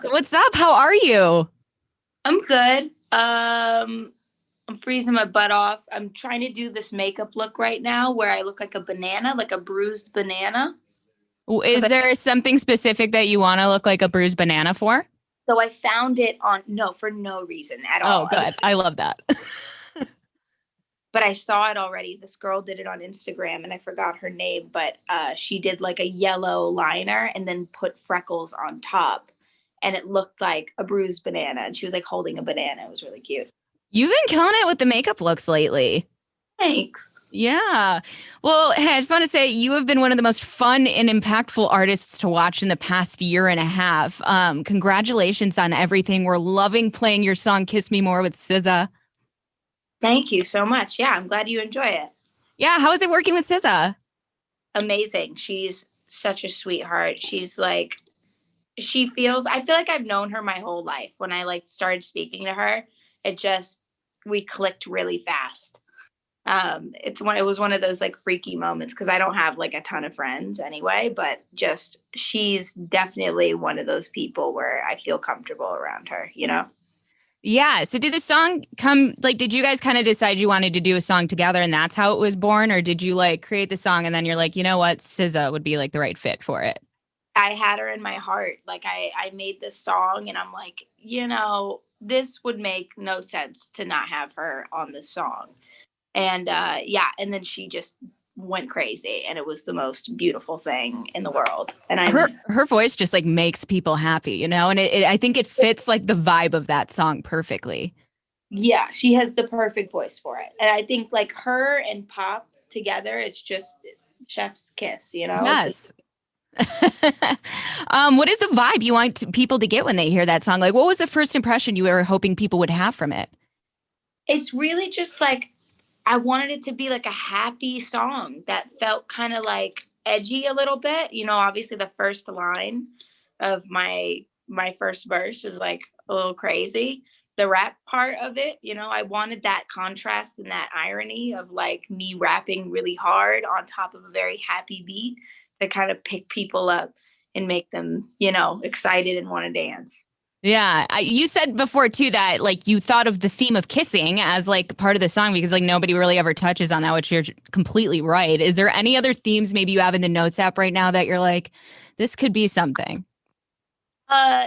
What's up? How are you? I'm good. I'm freezing my butt off. I'm trying to do this makeup look right now where I look like a banana, like a bruised banana. Because Is there something specific that you want to look like a bruised banana for? I found it on no for no reason at Oh, all. good. I love that. But I saw it already. This girl did it on Instagram, and I forgot her name, but she did like a yellow liner and then put freckles on top, and it looked like a bruised banana. And she was like holding a banana. It was really cute. You've been killing it with the makeup looks lately. Thanks. Yeah. Well, hey, I just want to say you have been one of the most fun and impactful artists to watch in the past year and a half. Congratulations on everything. We're loving playing your song Kiss Me More with SZA. Thank you so much. Yeah, I'm glad you enjoy it. Yeah, how is it working with SZA? Amazing. She's such a sweetheart. She's like I feel like I've known her my whole life. When I like started speaking to her, it just we clicked really fast. It was one of those like freaky moments because I don't have like a ton of friends anyway, but just she's definitely one of those people where I feel comfortable around her. Yeah. So did the song come like did you guys kind of decide you wanted to do a song together and that's how it was born? Or did you like create the song and then you're like, you know what, SZA would be like the right fit for it? I had her in my heart. Like I made this song and I'm like, this would make no sense to not have her on this song. And yeah, and then she just went crazy and it was the most beautiful thing in the world. And Her voice just like makes people happy, you know, and I think it fits like the vibe of that song perfectly. yeah, she has the perfect voice for it. And I think like her and Pop together, it's just chef's kiss. Yes. What is the vibe you want people to get when they hear that song? Like, what was the first impression you were hoping people would have from it? It's really just like I wanted it to be like a happy song that felt kind of like edgy a little bit. Obviously the first line of my first verse is like a little crazy. The rap part of it, I wanted that contrast and that irony of like me rapping really hard on top of a very happy beat to kind of pick people up and make them, excited and want to dance. Yeah, you said before too that like you thought of the theme of kissing as like part of the song because like nobody really ever touches on that, which you're completely right. Is there any other themes maybe you have in the notes app right now that you're like, this could be something? Uh,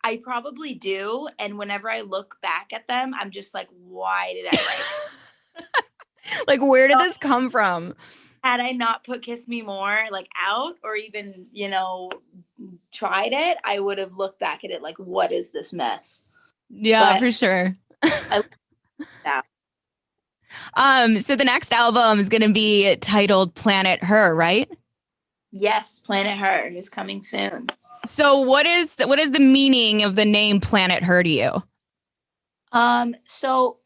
I probably do. And whenever I look back at them, I'm just like, why did I write? Like, where did this come from? Had I not put Kiss Me More like out or even, tried it, I would have looked back at it like, what is this mess? Yeah, But for sure. I that. So the next album is going to be titled Planet Her, right? Yes, Planet Her is coming soon. So what is the meaning of the name Planet Her to you? So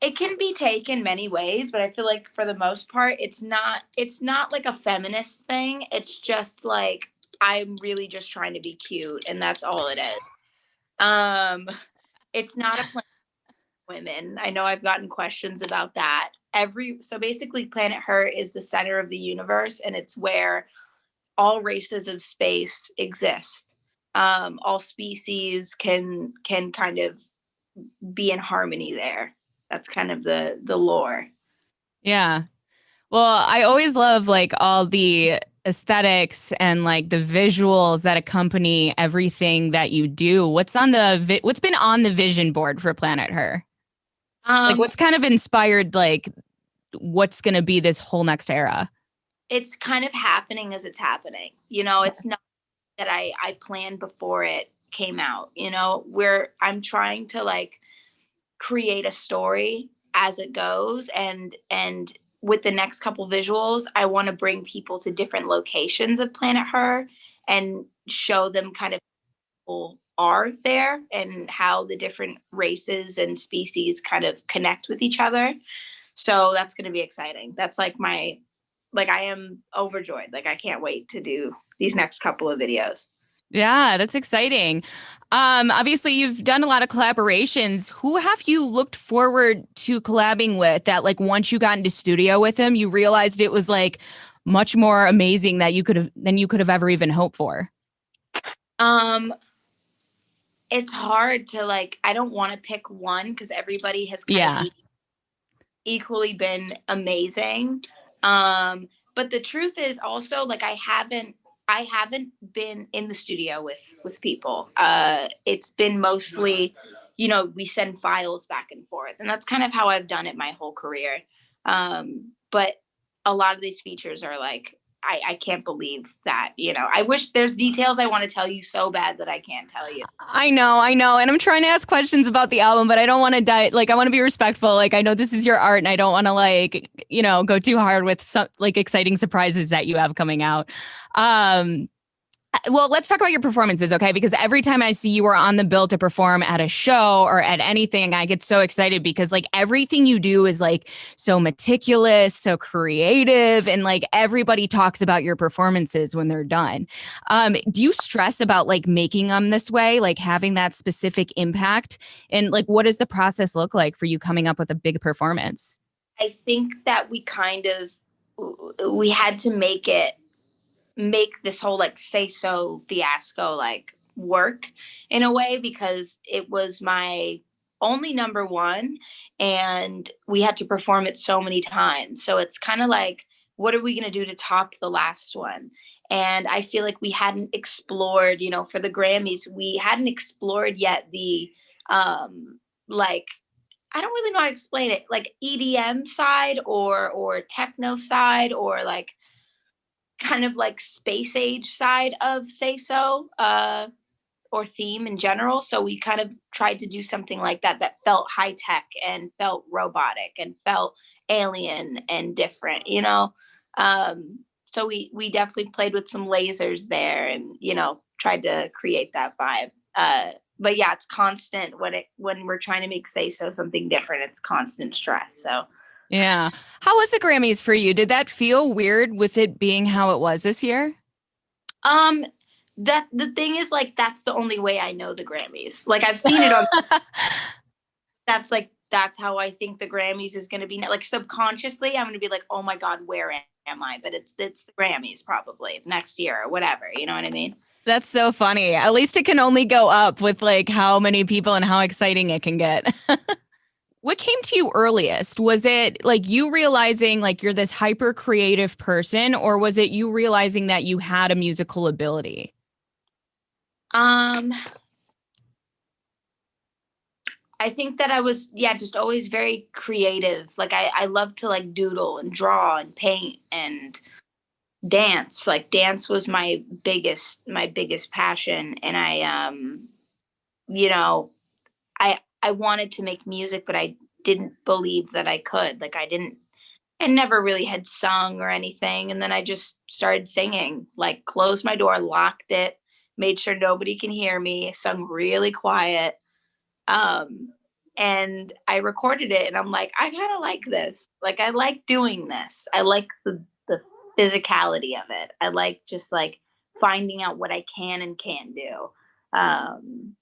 it can be taken many ways, but I feel like for the most part, it's not like a feminist thing. It's just like I'm really just trying to be cute, and that's all it is. Um, it's not a planet of women. I know I've gotten questions about that. So basically, Planet Her is the center of the universe, and it's where all races of space exist. All species can kind of be in harmony there. That's kind of the lore. Yeah. Well, I always love like all the aesthetics and like the visuals that accompany everything that you do. What's been on the vision board for Planet Her? Like Um, what's kind of inspired like what's going to be this whole next era? it's kind of happening as it's happening. It's not that I planned before it came out. Where I'm trying to like create a story as it goes, and with the next couple visuals, I want to bring people to different locations of Planet Her and show them kind of people are there and how the different races and species kind of connect with each other. So that's going to be exciting. That's like I am overjoyed. Like I can't wait to do these next couple of videos. Yeah, that's exciting. Obviously you've done a lot of collaborations. Who have you looked forward to collabing with that like once you got into studio with him, you realized it was like much more amazing that you could have ever even hoped for? Um, it's hard to like, I don't want to pick one because everybody has kind of Yeah. equally been amazing. Um, but the truth is also like I haven't been in the studio with people. It's been mostly, we send files back and forth, and that's kind of how I've done it my whole career. But a lot of these features are like I can't believe that. I wish there's details I want to tell you so bad that I can't tell you. I know. And I'm trying to ask questions about the album, but I don't want to die. Like, I want to be respectful. Like, I know this is your art and I don't want to like, go too hard with some like exciting surprises that you have coming out. Um, well, let's talk about your performances, okay? Because every time I see you are on the bill to perform at a show or at anything, I get so excited because like everything you do is like so meticulous, so creative, and like everybody talks about your performances when they're done. Do you stress about like making them this way, like having that specific impact? And like, what does the process look like for you coming up with a big performance? I think that we had to make this whole like say so fiasco like work in a way because it was my only number one and we had to perform it so many times. So it's kind of like, what are we going to do to top the last one? And I feel like we hadn't explored, for the Grammys, we hadn't explored yet the like I don't really know how to explain it, like EDM side or techno side or like kind of like space age side of say so or theme in general. So we kind of tried to do something like that felt high tech and felt robotic and felt alien and different, so we definitely played with some lasers there and tried to create that vibe. But yeah, it's constant when we're trying to make say so something different, it's constant stress. So Yeah. How was the Grammys for you? Did that feel weird with it being how it was this year? Um, that the thing is like that's the only way I know the Grammys. Like I've seen it on that's how I think the Grammys is going to be. Like subconsciously, I'm going to be like, oh my god, where am I? But it's the Grammys probably next year or whatever. You know what I mean? That's so funny. At least it can only go up with like how many people and how exciting it can get. What came to you earliest? Was it like you realizing like you're this hyper creative person, or was it you realizing that you had a musical ability? Um, I think that I was, yeah, just always very creative. Like I love to like doodle and draw and paint and dance. Like dance was my biggest passion. And you know, I wanted to make music, but I didn't believe that I could. Like I never really had sung or anything. And then I just started singing, like closed my door, locked it, made sure nobody can hear me, sung really quiet. Um, and I recorded it and I'm like, I kind of like this. Like I like doing this. I like the physicality of it. I like just like finding out what I can and can't do. And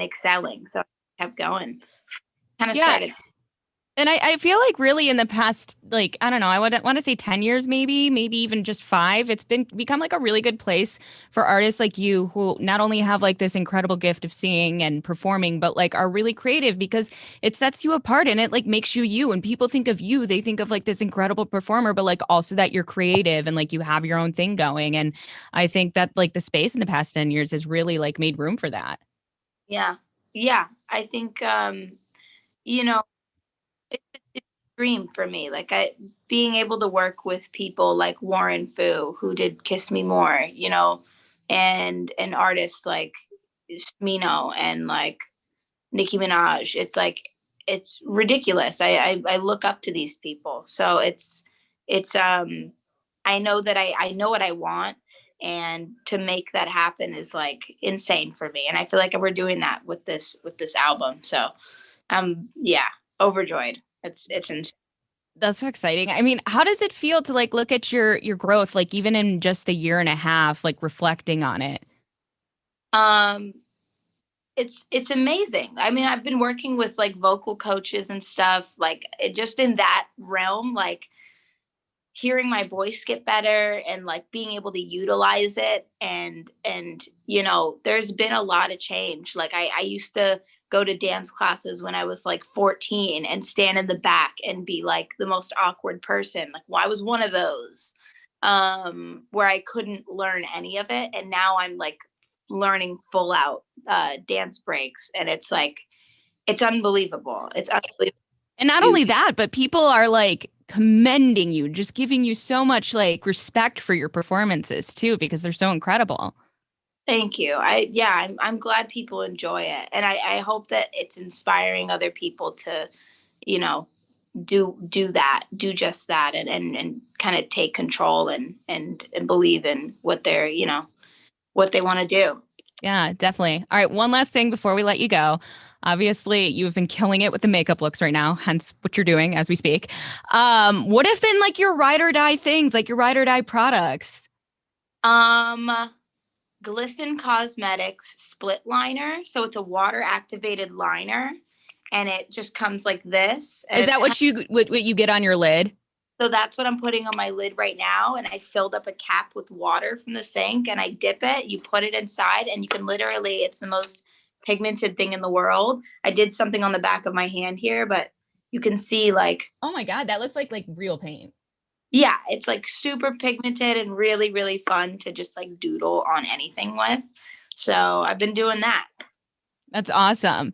excelling. So I kept going. Kind of Yeah, started. and I feel like really in the past, like, I don't know, I would want to say 10 years, maybe even just 5. It's become like a really good place for artists like you who not only have like this incredible gift of singing and performing, but like are really creative because it sets you apart and it like makes you you. And people think of you, they think of like this incredible performer, but like also that you're creative and like you have your own thing going. And I think that like the space in the past 10 years has really like made room for that. Yeah. Yeah. I think you know, it's a dream for me. Like I being able to work with people like Warren Fu, who did Kiss Me More, and artists like Smino and like Nicki Minaj. It's like it's ridiculous. I look up to these people. So it's I know that I know what I want, and to make that happen is like insane for me. And I feel like we're doing that with this album. So yeah, overjoyed. It's insane. That's so exciting. I mean, how does it feel to like look at your growth, like even in just the year and a half, like reflecting on it? Um it's amazing. I mean, I've been working with like vocal coaches and stuff, like just in that realm, like hearing my voice get better and like being able to utilize it. And you know, there's been a lot of change. Like I used to go to dance classes when I was like 14 and stand in the back and be like the most awkward person. Like, well, I was one of those where I couldn't learn any of it. And now I'm like learning full out dance breaks. And it's like, it's unbelievable. It's unbelievable. And not only that, but people are like commending you, just giving you so much like respect for your performances too, because they're so incredible. Thank you. I'm glad people enjoy it. And I hope that it's inspiring other people to, you know, do just that and kind of take control and believe in what they're, you know, what they want to do. Yeah, definitely. All right, one last thing before we let you go. Obviously, you've been killing it with the makeup looks right now, hence what you're doing as we speak. What have been like your ride or die things, like your ride or die products? Um Glisten Cosmetics split liner. So it's a water activated liner and it just comes like this. And Is that what you get on your lid? so that's what I'm putting on my lid right now. And I filled up a cap with water from the sink and I dip it. You put it inside and you can literally, it's the most pigmented thing in the world. I did something on the back of my hand here, but you can see like, Oh my God, that looks like real paint. yeah, it's like super pigmented and really, really fun to just like doodle on anything with. So I've been doing that. That's awesome.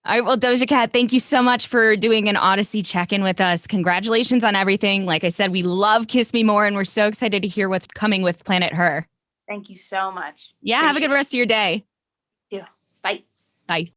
All right, well, Doja Cat, thank you so much for doing an Audacy check-in with us. Congratulations on everything. Like I said, we love Kiss Me More, and we're so excited to hear what's coming with Planet Her. Thank you so much. Yeah, have a Appreciate good rest of your day. it. Bye. Bye.